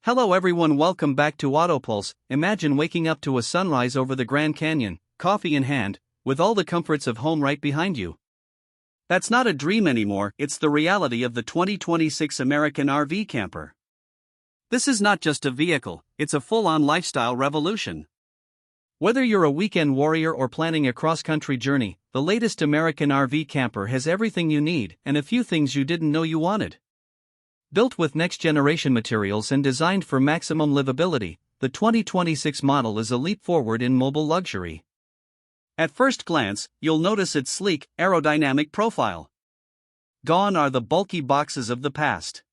Hello everyone, welcome back to Autopulse. Imagine waking up to a sunrise over the Grand Canyon, coffee in hand, with all the comforts of home right behind you. That's not a dream anymore, it's the reality of the 2026 American RV camper. This is not just a vehicle, it's a full-on lifestyle revolution. Whether you're a weekend warrior or planning a cross-country journey, the latest American RV camper has everything you need and a few things you didn't know you wanted. Built with next-generation materials and designed for maximum livability, the 2026 model is a leap forward in mobile luxury. At first glance, you'll notice its sleek, aerodynamic profile. Gone are the bulky boxes of the past.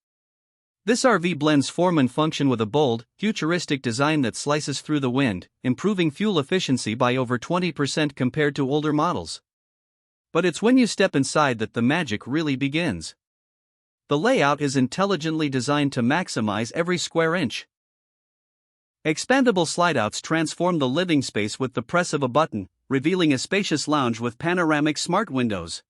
This RV blends form and function with a bold, futuristic design that slices through the wind, improving fuel efficiency by over 20% compared to older models. But it's when you step inside that the magic really begins. The layout is intelligently designed to maximize every square inch. Expandable slideouts transform the living space with the press of a button, revealing a spacious lounge with panoramic smart windows.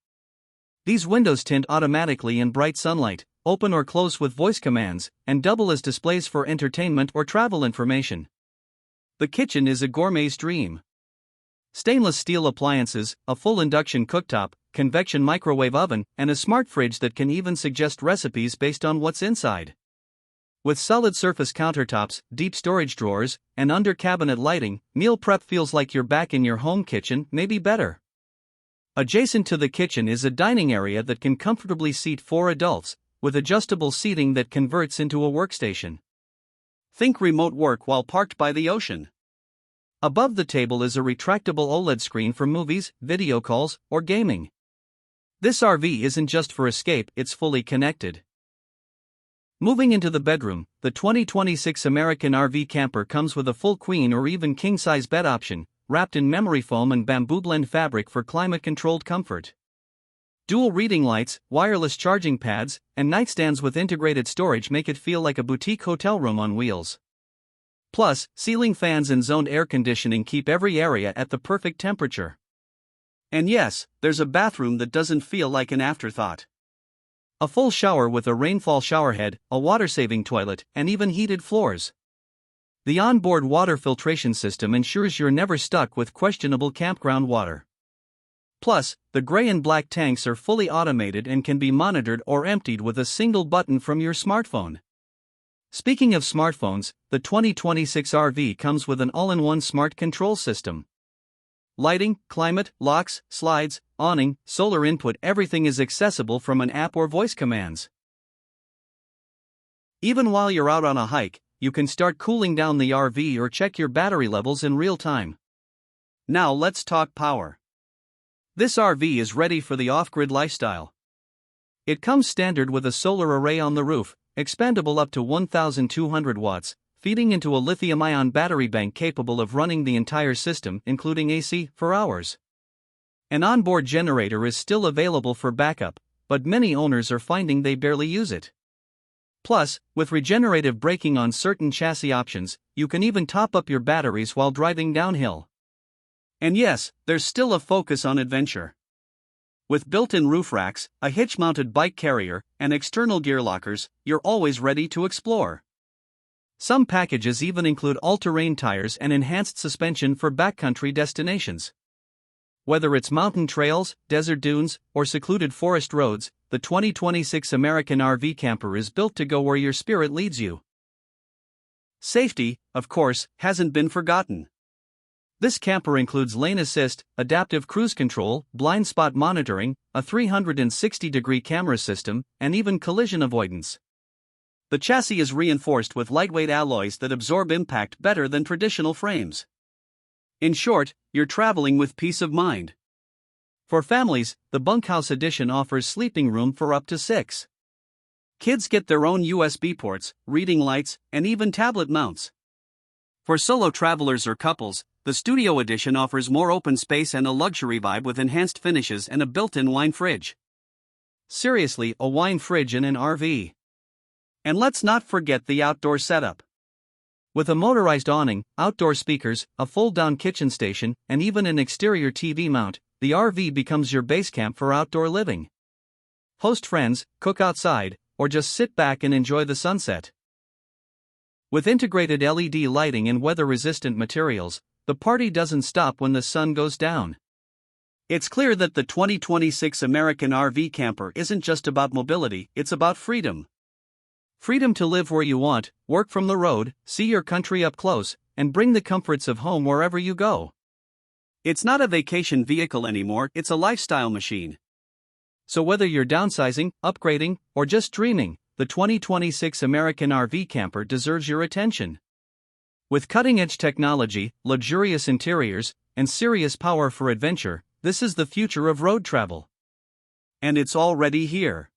These windows tint automatically in bright sunlight, open or close with voice commands, and double as displays for entertainment or travel information. The kitchen is a gourmet's dream. Stainless steel appliances, a full induction cooktop, convection microwave oven, and a smart fridge that can even suggest recipes based on what's inside. With solid surface countertops, deep storage drawers, and under-cabinet lighting, meal prep feels like you're back in your home kitchen, maybe better. Adjacent to the kitchen is a dining area that can comfortably seat 4 adults, with adjustable seating that converts into a workstation. Think remote work while parked by the ocean. Above the table is a retractable OLED screen for movies, video calls, or gaming. This RV isn't just for escape, it's fully connected. Moving into the bedroom, the 2026 American RV camper comes with a full queen or even king-size bed option, wrapped in memory foam and bamboo blend fabric for climate-controlled comfort. Dual reading lights, wireless charging pads, and nightstands with integrated storage make it feel like a boutique hotel room on wheels. Plus, ceiling fans and zoned air conditioning keep every area at the perfect temperature. And yes, there's a bathroom that doesn't feel like an afterthought. A full shower with a rainfall showerhead, a water-saving toilet, and even heated floors. The onboard water filtration system ensures you're never stuck with questionable campground water. Plus, the gray and black tanks are fully automated and can be monitored or emptied with a single button from your smartphone. Speaking of smartphones, the 2026 RV comes with an all-in-one smart control system. Lighting, climate, locks, slides, awning, solar input, everything is accessible from an app or voice commands. Even while you're out on a hike, you can start cooling down the RV or check your battery levels in real time. Now let's talk power. This RV is ready for the off-grid lifestyle. It comes standard with a solar array on the roof, expandable up to 1,200 watts, feeding into a lithium-ion battery bank capable of running the entire system, including AC, for hours. An onboard generator is still available for backup, but many owners are finding they barely use it. Plus, with regenerative braking on certain chassis options, you can even top up your batteries while driving downhill. And yes, there's still a focus on adventure. With built-in roof racks, a hitch-mounted bike carrier, and external gear lockers, you're always ready to explore. Some packages even include all-terrain tires and enhanced suspension for backcountry destinations. Whether it's mountain trails, desert dunes, or secluded forest roads, the 2026 American RV camper is built to go where your spirit leads you. Safety, of course, hasn't been forgotten. This camper includes lane assist, adaptive cruise control, blind spot monitoring, a 360-degree camera system, and even collision avoidance. The chassis is reinforced with lightweight alloys that absorb impact better than traditional frames. In short, you're traveling with peace of mind. For families, the Bunkhouse Edition offers sleeping room for up to 6. Kids get their own USB ports, reading lights, and even tablet mounts. For solo travelers or couples, the Studio Edition offers more open space and a luxury vibe with enhanced finishes and a built-in wine fridge. Seriously, a wine fridge in an RV. And let's not forget the outdoor setup. With a motorized awning, outdoor speakers, a fold-down kitchen station, and even an exterior TV mount, the RV becomes your base camp for outdoor living. Host friends, cook outside, or just sit back and enjoy the sunset. With integrated LED lighting and weather-resistant materials, the party doesn't stop when the sun goes down. It's clear that the 2026 American RV camper isn't just about mobility, it's about freedom. Freedom to live where you want, work from the road, see your country up close, and bring the comforts of home wherever you go. It's not a vacation vehicle anymore, it's a lifestyle machine. So whether you're downsizing, upgrading, or just dreaming, the 2026 American RV camper deserves your attention. With cutting-edge technology, luxurious interiors, and serious power for adventure, this is the future of road travel. And it's already here.